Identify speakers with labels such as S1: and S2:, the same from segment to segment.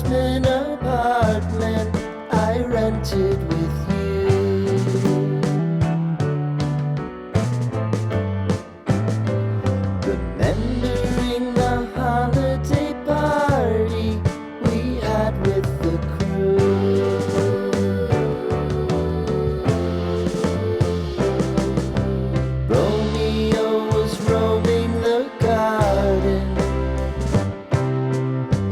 S1: basement apartment I rented with you. Remembering the holiday party we had with the crew. Romeo was roaming the garden.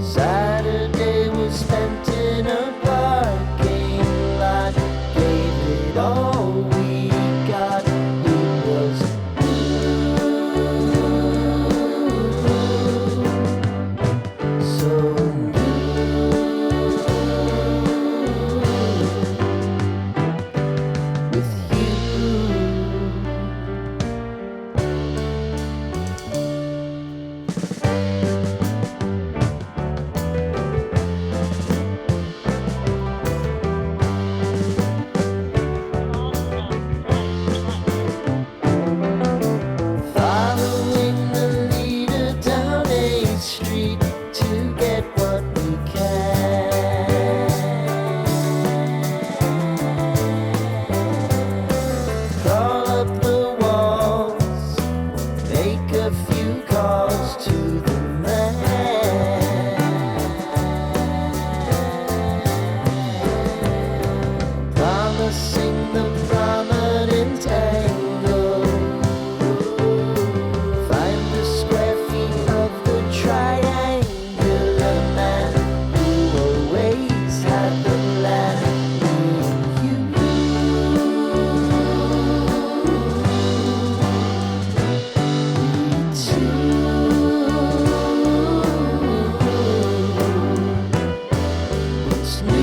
S1: Saturday was spent in a parking lot. Gave it all we got. It was so with you. Following the leader down 8th Street to get what we can. Crawl up the walls, make a few calls to the man. Promising the prominent angle. Find the square feet of the triangular man who always had the land. What's new?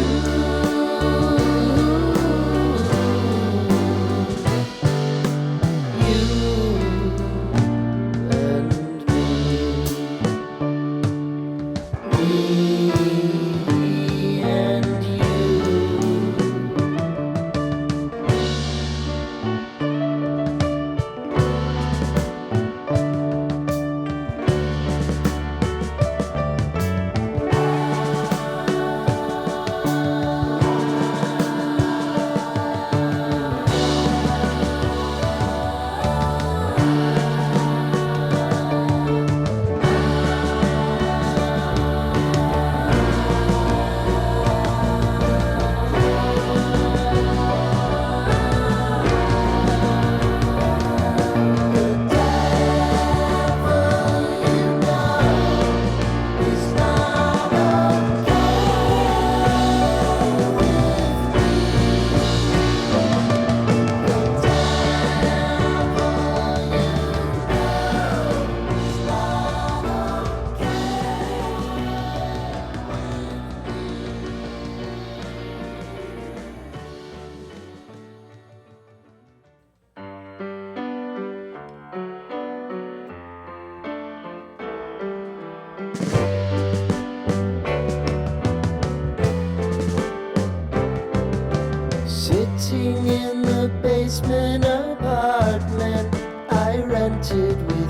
S1: Sitting in the basement apartment I rented with